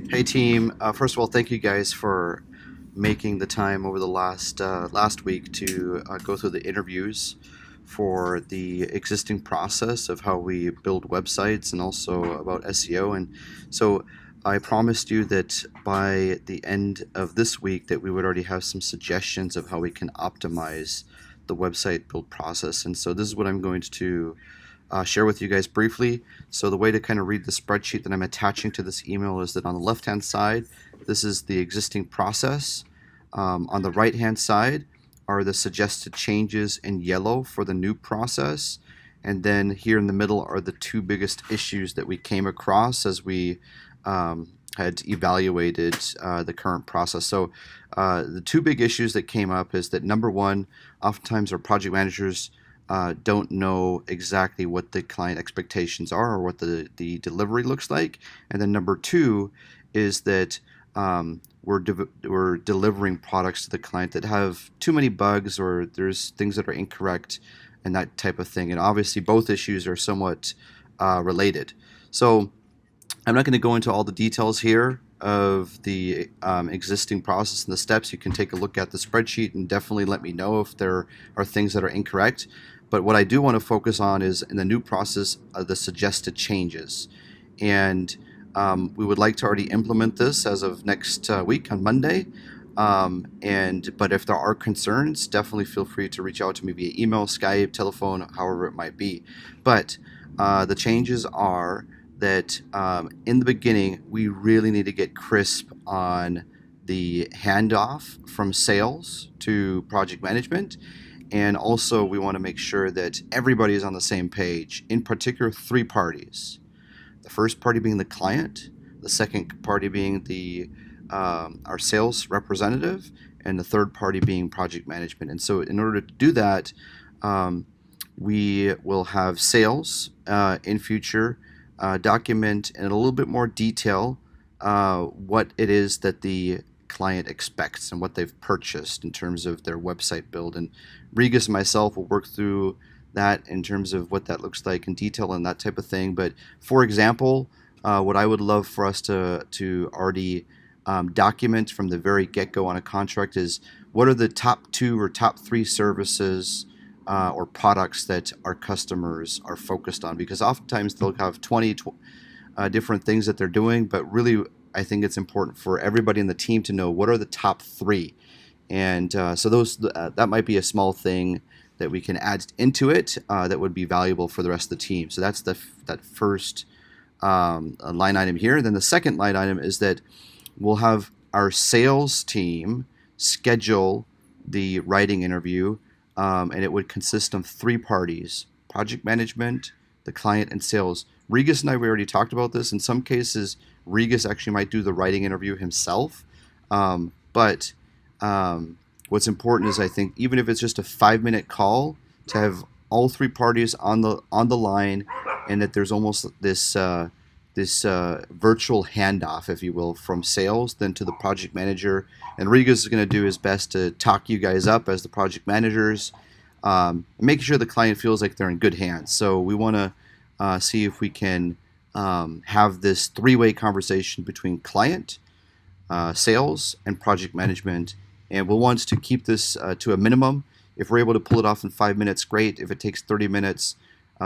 Hey team, first of all, thank you guys for making the time over the last week to go through the interviews for the existing process of how we build websites and also about SEO. And so I promised you that by the end of this week that we would already have some suggestions of how we can optimize the website build process. And so this is what I'm going to share with you guys briefly. So the way to kind of read the spreadsheet that I'm attaching to this email is that on the left-hand side, this is the existing process. On the right-hand side are the suggested changes in yellow for the new process. And then here in the middle are the two biggest issues that we came across as we had evaluated the current process. So the two big issues that came up is that number one, oftentimes our project managers don't know exactly what the client expectations are or what the delivery looks like. And then number two is that we're delivering products to the client that have too many bugs or there's things that are incorrect and that type of thing. And obviously both issues are somewhat related. So I'm not going to go into all the details here of the existing process and the steps. You can take a look at the spreadsheet and definitely let me know if there are things that are incorrect. But what I do want to focus on is in the new process, the suggested changes. And we would like to already implement this as of next week on Monday. But if there are concerns, definitely feel free to reach out to me via email, Skype, telephone, however it might be. But the changes are that in the beginning, we really need to get crisp on the handoff from sales to project management. And also, we want to make sure that everybody is on the same page, in particular, three parties. The first party being the client, the second party being our sales representative, and the third party being project management. And so, in order to do that, we will have sales in future document in a little bit more detail what it is that the client expects and what they've purchased in terms of their website build. And Regis and myself will work through that in terms of what that looks like in detail and that type of thing. But for example, what I would love for us to already document from the very get-go on a contract is what are the top two or top three services or products that our customers are focused on, because oftentimes they'll have 20 different things that they're doing, but really I think it's important for everybody in the team to know what are the top three. And so that might be a small thing that we can add into it that would be valuable for the rest of the team. So that's that first line item here. Then the second line item is that we'll have our sales team schedule the writing interview, and it would consist of three parties: project management, the client, and sales. Regis and we already talked about this. In some cases, Regis actually might do the writing interview himself. But what's important is, I think, even if it's just a 5-minute call, to have all three parties on the line, and that there's almost this virtual handoff, if you will, from sales then to the project manager. And Regis is going to do his best to talk you guys up as the project managers, making sure the client feels like they're in good hands. So we want to see if we can have this three-way conversation between client, sales, and project management. And we'll want to keep this to a minimum. If we're able to pull it off in 5 minutes, great. If it takes 30 minutes,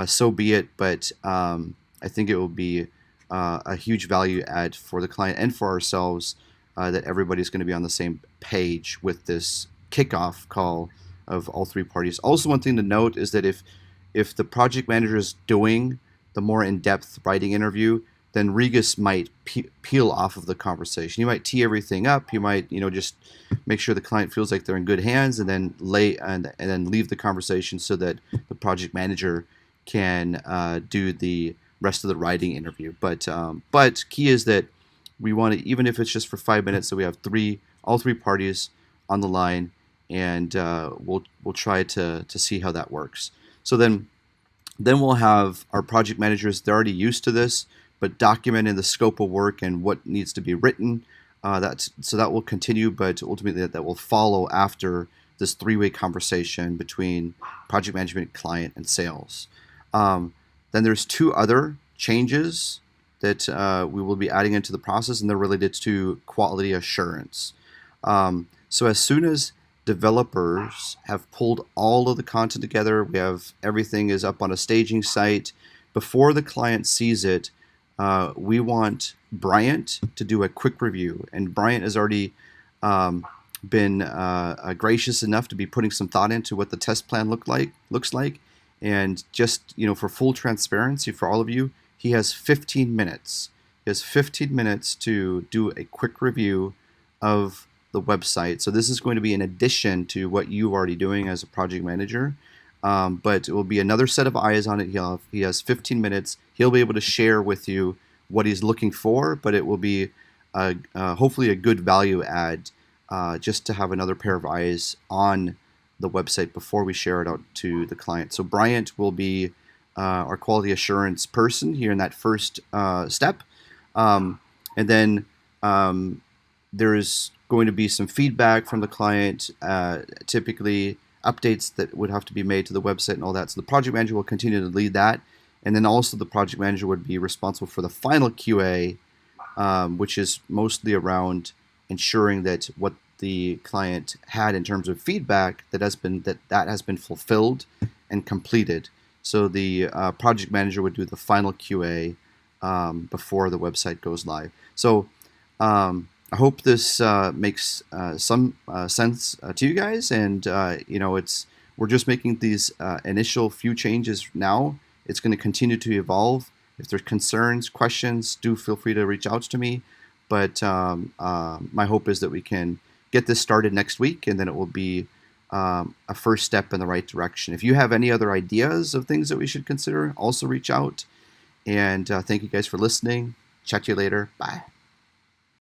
so be it. But I think it will be a huge value add for the client and for ourselves that everybody's going to be on the same page with this kickoff call of all three parties. Also, one thing to note is that if the project manager is doing the more in-depth writing interview, then Regis might peel off of the conversation. You might tee everything up. You might, just make sure the client feels like they're in good hands, and then then leave the conversation so that the project manager can do the rest of the writing interview. But key is that we want to, even if it's just for 5 minutes, so we have all three parties on the line, and we'll try to see how that works. So then we'll have our project managers. They're already used to this, but documenting the scope of work and what needs to be written. So that will continue, but ultimately that will follow after this three-way conversation between project management, client, and sales. Then there's two other changes that we will be adding into the process, and they're related to quality assurance. So as soon as developers have pulled all of the content together, we have everything is up on a staging site. Before the client sees it, we want Bryant to do a quick review, and Bryant has already been gracious enough to be putting some thought into what the test plan looks like. And just for full transparency for all of you, he has 15 minutes. He has 15 minutes to do a quick review of the website. So this is going to be in addition to what you're already doing as a project manager. But it will be another set of eyes on it. He has 15 minutes. He'll be able to share with you what he's looking for, but it will be hopefully a good value add just to have another pair of eyes on the website before we share it out to the client. So Bryant will be our quality assurance person here in that first step. And then there's going to be some feedback from the client, typically updates that would have to be made to the website and all that. So the project manager will continue to lead that. And then also the project manager would be responsible for the final QA, which is mostly around ensuring that what the client had in terms of feedback that has been fulfilled and completed. So the project manager would do the final QA before the website goes live. So I hope this makes some sense to you guys, and we're just making these initial few changes now. It's going to continue to evolve. If there's concerns, questions, do feel free to reach out to me. But my hope is that we can get this started next week, and then it will be a first step in the right direction. If you have any other ideas of things that we should consider, also reach out. And thank you guys for listening. Chat to you later. Bye.